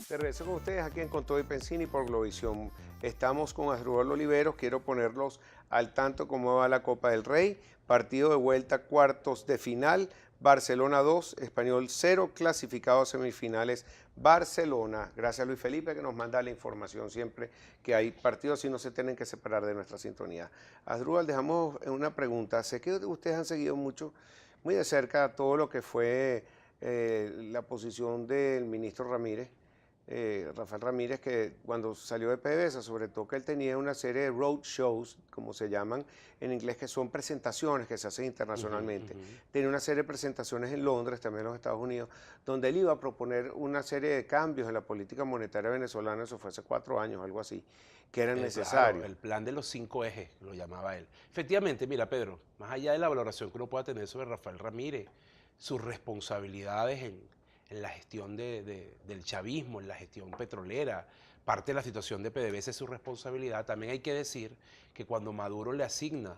De regreso con ustedes aquí en Con Todo y Pensini por Globovisión. Estamos con Asdrúbal Oliveros. Quiero ponerlos al tanto cómo va la Copa del Rey. Partido de vuelta, cuartos de final. Barcelona 2, Español 0, clasificado a semifinales Barcelona. Gracias a Luis Felipe que nos manda la información siempre que hay partidos y no se tienen que separar de nuestra sintonía. Asdrúbal, dejamos una pregunta. Sé que ustedes han seguido muy de cerca todo lo que fue la posición del ministro Ramírez, Rafael Ramírez, que cuando salió de PDVSA, sobre todo que él tenía una serie de road shows, como se llaman en inglés, que son presentaciones que se hacen internacionalmente. Tenía una serie de presentaciones en Londres, también en los Estados Unidos, donde él iba a proponer una serie de cambios en la política monetaria venezolana, eso fue hace 4 años, algo así, que eran necesarios. Claro, el plan de los 5 ejes, lo llamaba él. Efectivamente, mira, Pedro, más allá de la valoración que uno pueda tener sobre Rafael Ramírez, sus responsabilidades en la gestión del chavismo, en la gestión petrolera, parte de la situación de PDVSA es su responsabilidad. También hay que decir que cuando Maduro le asigna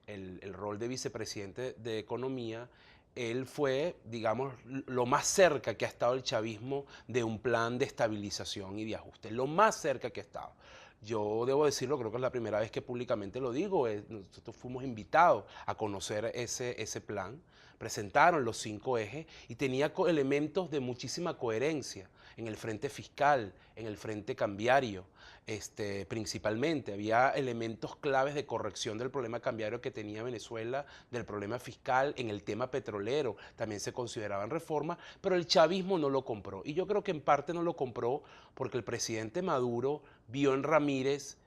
el rol de vicepresidente de Economía, él fue, digamos, lo más cerca que ha estado el chavismo de un plan de estabilización y de ajuste, lo más cerca que ha estado. Yo debo decirlo, creo que es la primera vez que públicamente lo digo, nosotros fuimos invitados a conocer ese plan, presentaron los 5 ejes y tenía elementos de muchísima coherencia en el frente fiscal, en el frente cambiario, principalmente. Había elementos claves de corrección del problema cambiario que tenía Venezuela, del problema fiscal, en el tema petrolero, también se consideraban reformas, pero el chavismo no lo compró. Y yo creo que en parte no lo compró porque el presidente Maduro vio en Ramírez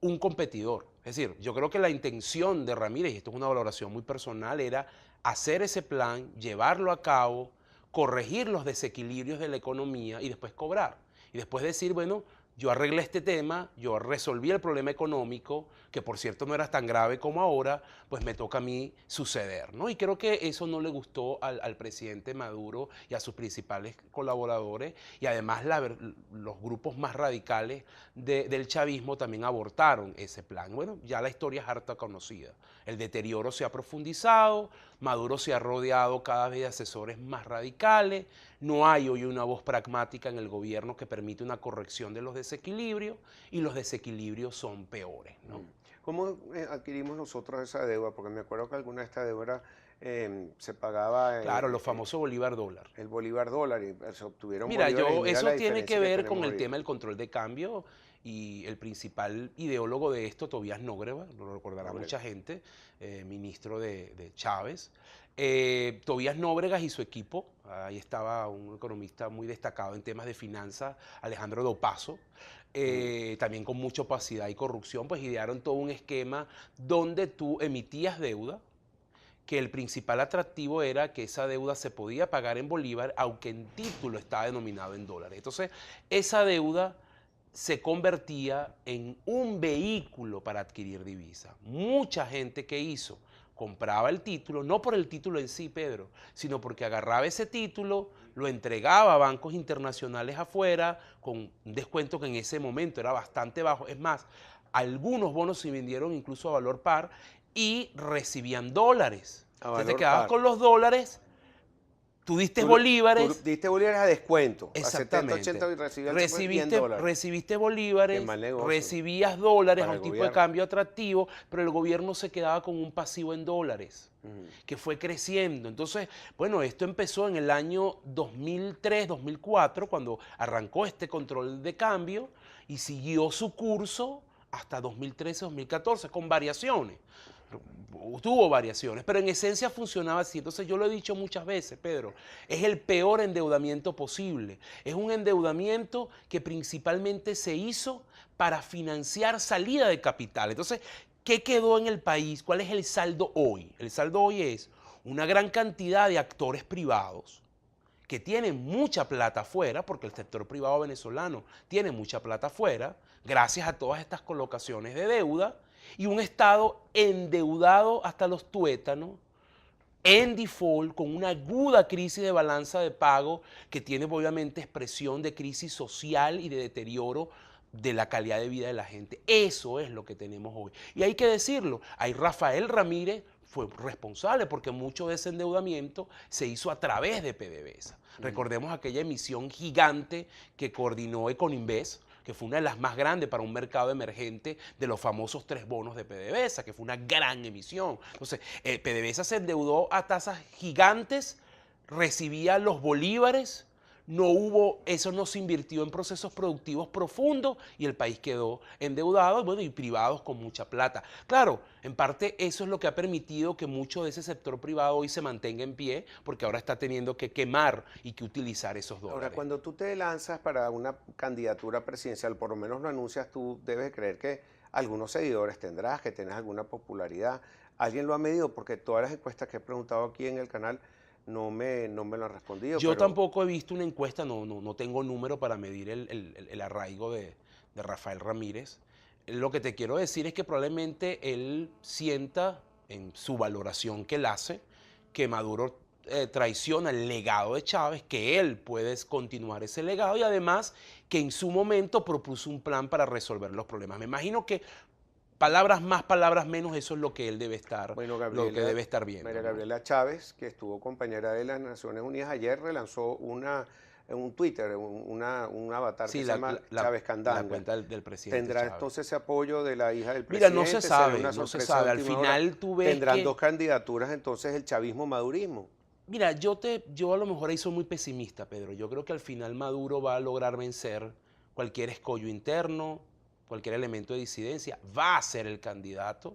un competidor. Es decir, yo creo que la intención de Ramírez, y esto es una valoración muy personal, era hacer ese plan, llevarlo a cabo, corregir los desequilibrios de la economía y después cobrar. Y después decir, bueno, yo arreglé este tema, yo resolví el problema económico, que por cierto no era tan grave como ahora, pues me toca a mí suceder, ¿no? Y creo que eso no le gustó al presidente Maduro y a sus principales colaboradores, y además los grupos más radicales del chavismo también abortaron ese plan. Bueno, ya la historia es harta conocida. El deterioro se ha profundizado, Maduro se ha rodeado cada vez de asesores más radicales, no hay hoy una voz pragmática en el gobierno que permite una corrección de los desequilibrios y los desequilibrios son peores, ¿no? ¿Cómo adquirimos nosotros esa deuda? Porque me acuerdo que alguna de estas deudas se pagaba Claro, los famosos bolívar dólar. el bolívar dólar y se obtuvieron Mira, bolívares y mira eso la tiene diferencia que que ver tenemos con el ahorita. tema del control de cambio y el principal ideólogo de esto, Tobías Nógreva, lo recordará mucha gente, ministro de Chávez. Tobías Nóbrega y su equipo, ahí estaba un economista muy destacado en temas de finanzas, Alejandro Dopazo, también con mucha opacidad y corrupción, pues idearon todo un esquema donde tú emitías deuda, que el principal atractivo era que esa deuda se podía pagar en bolívar, aunque en título estaba denominado en dólares. Entonces, esa deuda se convertía en un vehículo para adquirir divisas. Mucha gente que hizo compraba el título, no por el título en sí, Pedro, sino porque agarraba ese título, lo entregaba a bancos internacionales afuera, con un descuento que en ese momento era bastante bajo. Es más, algunos bonos se vendieron incluso a valor par y recibían dólares. A Entonces te valor quedabas par. con los dólares, tú diste Tú bolívares. diste bolívares a descuento, a 70, Exactamente. 80 y recibías 100 dólares. Recibiste Qué bolívares, mal negocio recibías dólares a para el un tipo de gobierno. cambio atractivo, pero el gobierno se quedaba con un pasivo en dólares, que fue creciendo. Entonces, bueno, esto empezó en el año 2003, 2004, cuando arrancó este control de cambio y siguió su curso hasta 2013, 2014, con variaciones. Tuvo variaciones, pero en esencia funcionaba así. Entonces yo lo he dicho muchas veces, Pedro, es el peor endeudamiento posible. Es un endeudamiento que principalmente se hizo para financiar salida de capital. Entonces, ¿qué quedó en el país? ¿Cuál es el saldo hoy? El saldo hoy es una gran cantidad de actores privados que tienen mucha plata afuera, porque el sector privado venezolano tiene mucha plata afuera, gracias a todas estas colocaciones de deuda, y un Estado endeudado hasta los tuétanos, en default, con una aguda crisis de balanza de pago que tiene obviamente expresión de crisis social y de deterioro de la calidad de vida de la gente. Eso es lo que tenemos hoy. Y hay que decirlo, ahí Rafael Ramírez fue responsable porque mucho de ese endeudamiento se hizo a través de PDVSA. Recordemos aquella emisión gigante que coordinó Econinvest, que fue una de las más grandes para un mercado emergente, de los famosos 3 bonos de PDVSA, que fue una gran emisión. Entonces, PDVSA se endeudó a tasas gigantes, recibía los bolívares, eso no se invirtió en procesos productivos profundos y el país quedó endeudado, bueno, y privados con mucha plata. Claro, en parte eso es lo que ha permitido que mucho de ese sector privado hoy se mantenga en pie, porque ahora está teniendo que quemar y que utilizar esos dólares. Ahora, cuando tú te lanzas para una candidatura presidencial, por lo menos lo anuncias, tú debes creer que algunos seguidores tendrás, que tenés alguna popularidad. ¿Alguien lo ha medido? Porque todas las encuestas que he preguntado aquí en el canal no me lo han respondido. Yo tampoco he visto una encuesta, no tengo número para medir el arraigo de Rafael Ramírez. Lo que te quiero decir es que probablemente él sienta en su valoración que él hace que Maduro traiciona el legado de Chávez, que él puede continuar ese legado y además que en su momento propuso un plan para resolver los problemas. Me imagino que palabras más, palabras menos, eso es lo que él debe estar, Bueno, lo que debe estar viendo. María ¿no? Gabriela Chávez, que estuvo compañera de las Naciones Unidas, ayer relanzó un Twitter, un avatar Sí, que se llama Chávez Candanga. La cuenta del presidente ¿Tendrá Chávez. entonces ese apoyo de la hija del Mira, presidente? no se ¿Será sabe, una no se sorpresa sabe. de Al última hora? final tú ves ¿Tendrán que... dos candidaturas entonces el chavismo-madurismo? Mira, yo a lo mejor ahí soy muy pesimista, Pedro. Yo creo que al final Maduro va a lograr vencer cualquier escollo interno, cualquier elemento de disidencia, va a ser el candidato,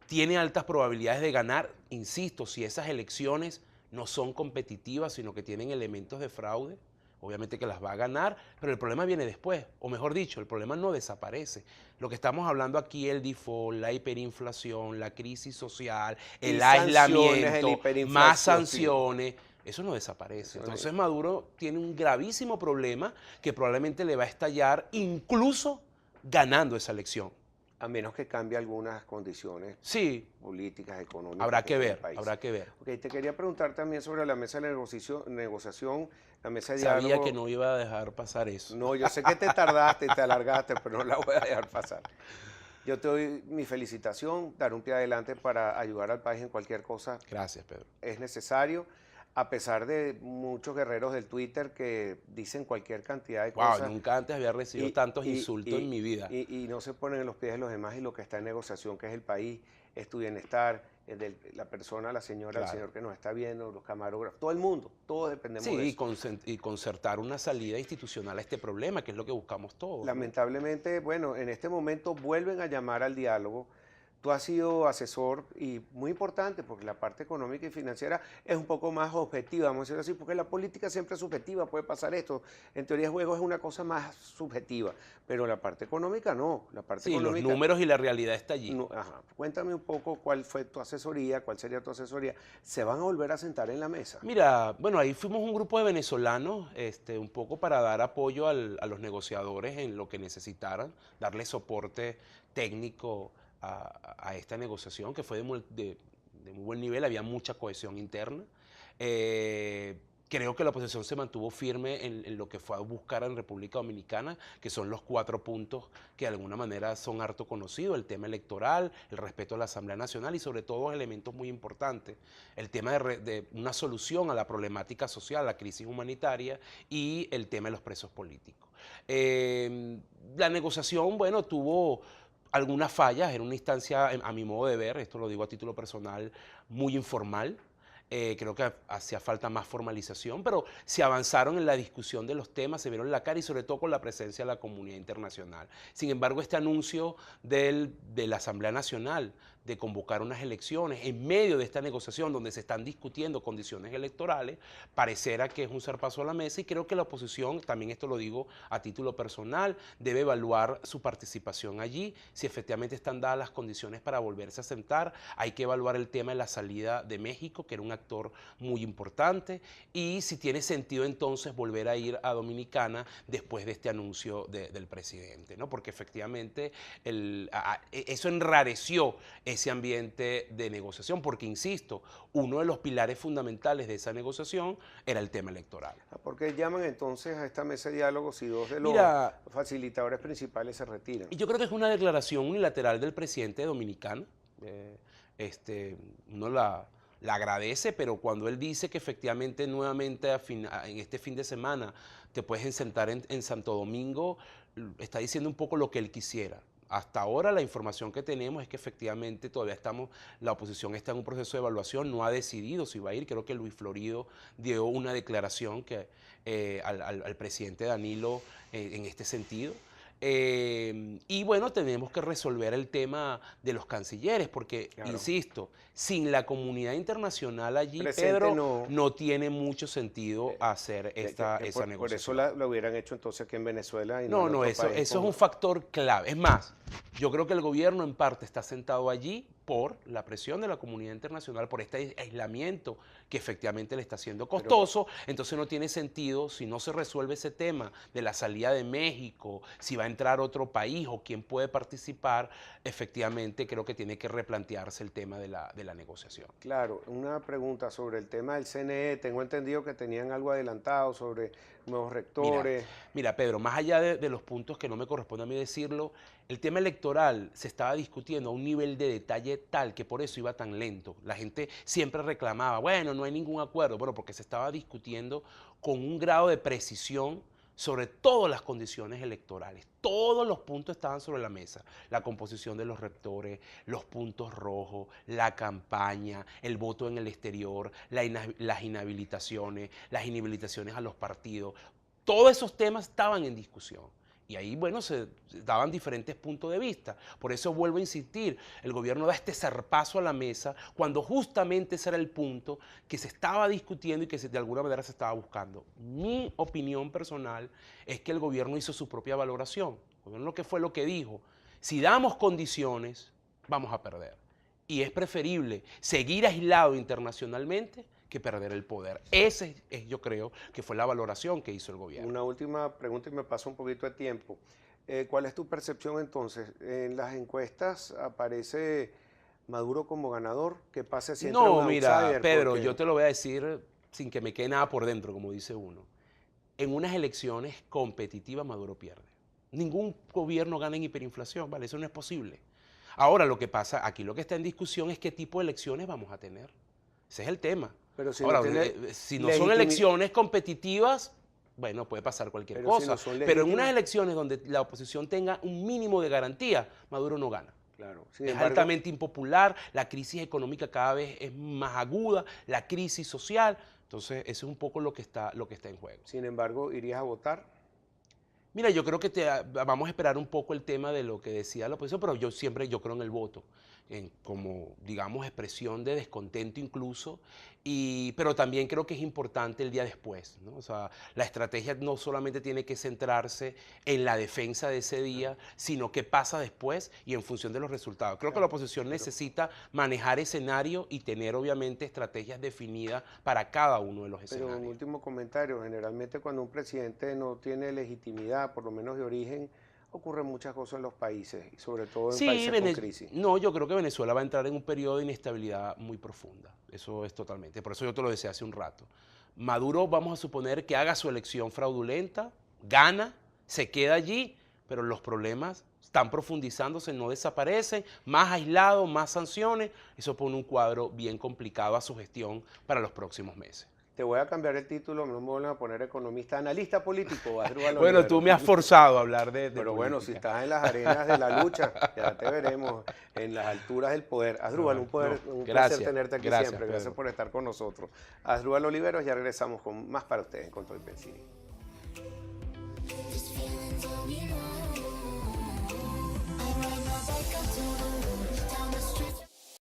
tiene altas probabilidades de ganar, insisto, si esas elecciones no son competitivas, sino que tienen elementos de fraude, obviamente que las va a ganar, pero el problema viene después, o mejor dicho, el problema no desaparece. Lo que estamos hablando aquí, el default, la hiperinflación, la crisis social, el aislamiento, más sanciones, eso no desaparece. Entonces Maduro tiene un gravísimo problema que probablemente le va a estallar incluso ganando esa elección. A menos que cambie algunas condiciones políticas, económicas. Habrá que ver, habrá que ver. Okay, te quería preguntar también sobre la mesa de negociación, la mesa de diálogo. Sabía que no iba a dejar pasar eso. No, yo sé que te tardaste, te alargaste, pero no la voy a dejar pasar. Yo te doy mi felicitación, dar un pie adelante para ayudar al país en cualquier cosa. Gracias, Pedro. Es necesario, a pesar de muchos guerreros del Twitter que dicen cualquier cantidad de cosas. Nunca antes había recibido tantos insultos en mi vida. Y no se ponen en los pies de los demás y lo que está en negociación, que es el país, es tu bienestar, de la persona, la señora, el señor que nos está viendo, los camarógrafos, todo el mundo, todos dependemos de eso. Sí, y concertar una salida institucional a este problema, que es lo que buscamos todos. Lamentablemente, bueno, en este momento vuelven a llamar al diálogo. Tú has sido asesor y muy importante porque la parte económica y financiera es un poco más objetiva, vamos a decirlo así, porque la política siempre es subjetiva, puede pasar esto. En teoría de juego es una cosa más subjetiva, pero la parte económica no. La parte económica, los números y la realidad está allí. No, cuéntame un poco cuál fue tu asesoría, cuál sería tu asesoría. ¿Se van a volver a sentar en la mesa? Mira, bueno, ahí fuimos un grupo de venezolanos, un poco para dar apoyo a los negociadores en lo que necesitaran, darles soporte técnico a esta negociación que fue de muy buen nivel, había mucha cohesión interna. Creo que la oposición se mantuvo firme en lo que fue a buscar en República Dominicana, que son los 4 puntos que de alguna manera son harto conocidos: el tema electoral, el respeto a la Asamblea Nacional y sobre todo elementos muy importantes, el tema de una solución a la problemática social, la crisis humanitaria y el tema de los presos políticos. La negociación, bueno, tuvo algunas fallas, era una instancia, a mi modo de ver, esto lo digo a título personal, muy informal. Creo que hacía falta más formalización, pero se avanzaron en la discusión de los temas, se vieron la cara y sobre todo con la presencia de la comunidad internacional. Sin embargo, este anuncio de la Asamblea Nacional de convocar unas elecciones en medio de esta negociación donde se están discutiendo condiciones electorales, pareciera que es un zarpazo a la mesa y creo que la oposición, también esto lo digo a título personal, debe evaluar su participación allí, si efectivamente están dadas las condiciones para volverse a sentar. Hay que evaluar el tema de la salida de México, que era un actor muy importante, y si tiene sentido entonces volver a ir a Dominicana después de este anuncio del presidente, ¿no? Porque efectivamente eso enrareció ese ambiente de negociación, porque insisto, uno de los pilares fundamentales de esa negociación era el tema electoral. ¿Por qué llaman entonces a esta mesa de diálogo si 2 de los facilitadores principales se retiran? Yo creo que es una declaración unilateral del presidente dominicano. uno la agradece, pero cuando él dice que efectivamente nuevamente en este fin de semana te puedes sentar en Santo Domingo, está diciendo un poco lo que él quisiera. Hasta ahora la información que tenemos es que efectivamente todavía la oposición está en un proceso de evaluación, no ha decidido si va a ir. Creo que Luis Florido dio una declaración al presidente Danilo en este sentido. Y bueno, tenemos que resolver el tema de los cancilleres, porque, claro, insisto, sin la comunidad internacional allí, presente, Pedro, no tiene mucho sentido hacer esa negociación. Por eso lo hubieran hecho entonces aquí en Venezuela. Y no, eso es un factor clave. Es más, yo creo que el gobierno en parte está sentado allí por la presión de la comunidad internacional, por este aislamiento que efectivamente le está siendo costoso. Entonces no tiene sentido, si no se resuelve ese tema de la salida de México, si va a entrar otro país o quién puede participar, efectivamente creo que tiene que replantearse el tema de la negociación. Claro, una pregunta sobre el tema del CNE. Tengo entendido que tenían algo adelantado sobre nuevos rectores. Mira, Pedro, más allá de los puntos que no me corresponde a mí decirlo, el tema electoral se estaba discutiendo a un nivel de detalle tal que por eso iba tan lento. La gente siempre reclamaba, bueno, no hay ningún acuerdo, bueno, porque se estaba discutiendo con un grado de precisión sobre todas las condiciones electorales. Todos los puntos estaban sobre la mesa. La composición de los rectores, los puntos rojos, la campaña, el voto en el exterior, las inhabilitaciones a los partidos. Todos esos temas estaban en discusión. Y ahí, bueno, se daban diferentes puntos de vista. Por eso vuelvo a insistir, el gobierno da este zarpazo a la mesa cuando justamente ese era el punto que se estaba discutiendo y que de alguna manera se estaba buscando. Mi opinión personal es que el gobierno hizo su propia valoración. El gobierno ¿qué fue lo que dijo? Si damos condiciones, vamos a perder. Y es preferible seguir aislado internacionalmente que perder el poder. Ese es, yo creo, que fue la valoración que hizo el gobierno. Una última pregunta y me pasa un poquito de tiempo. ¿Cuál es tu percepción entonces? ¿En las encuestas aparece Maduro como ganador? ¿Qué pasa siempre No, un mira, outsider? Pedro, Porque yo te lo voy a decir sin que me quede nada por dentro, como dice uno. En unas elecciones competitivas Maduro pierde. Ningún gobierno gana en hiperinflación, ¿vale? Eso no es posible. Ahora lo que pasa, aquí lo que está en discusión es qué tipo de elecciones vamos a tener. Ese es el tema. Pero si ahora, no si no son elecciones competitivas, bueno, puede pasar cualquier cosa. Si no pero en unas elecciones donde la oposición tenga un mínimo de garantía, Maduro no gana. Claro. Es altamente impopular, la crisis económica cada vez es más aguda, la crisis social. Entonces, eso es un poco lo que está en juego. Sin embargo, ¿irías a votar? Mira, yo creo que vamos a esperar un poco el tema de lo que decía la oposición, pero yo creo en el voto, como, digamos, expresión de descontento incluso, pero también creo que es importante el día después, ¿no? O sea, la estrategia no solamente tiene que centrarse en la defensa de ese día, sino qué pasa después y en función de los resultados. Creo que la oposición necesita manejar escenario y tener, obviamente, estrategias definidas para cada uno de los escenarios. Pero un último comentario, generalmente cuando un presidente no tiene legitimidad, por lo menos de origen, ocurren muchas cosas en los países, y sobre todo en países con crisis. No, yo creo que Venezuela va a entrar en un periodo de inestabilidad muy profunda. Eso es totalmente. Por eso yo te lo decía hace un rato. Maduro, vamos a suponer que haga su elección fraudulenta, gana, se queda allí, pero los problemas están profundizándose, no desaparecen, más aislados, más sanciones. Eso pone un cuadro bien complicado a su gestión para los próximos meses. Te voy a cambiar el título, no me vuelvan a poner economista, analista político. Bueno, tú me has forzado a hablar de Pero política. Bueno, si estás en las arenas de la lucha, ya te veremos en las alturas del poder. Asdrúbal, un placer tenerte aquí siempre. Gracias Pedro. por estar con nosotros. Asdrúbal Oliveros, ya regresamos con más para ustedes en Con Todo y Pensini.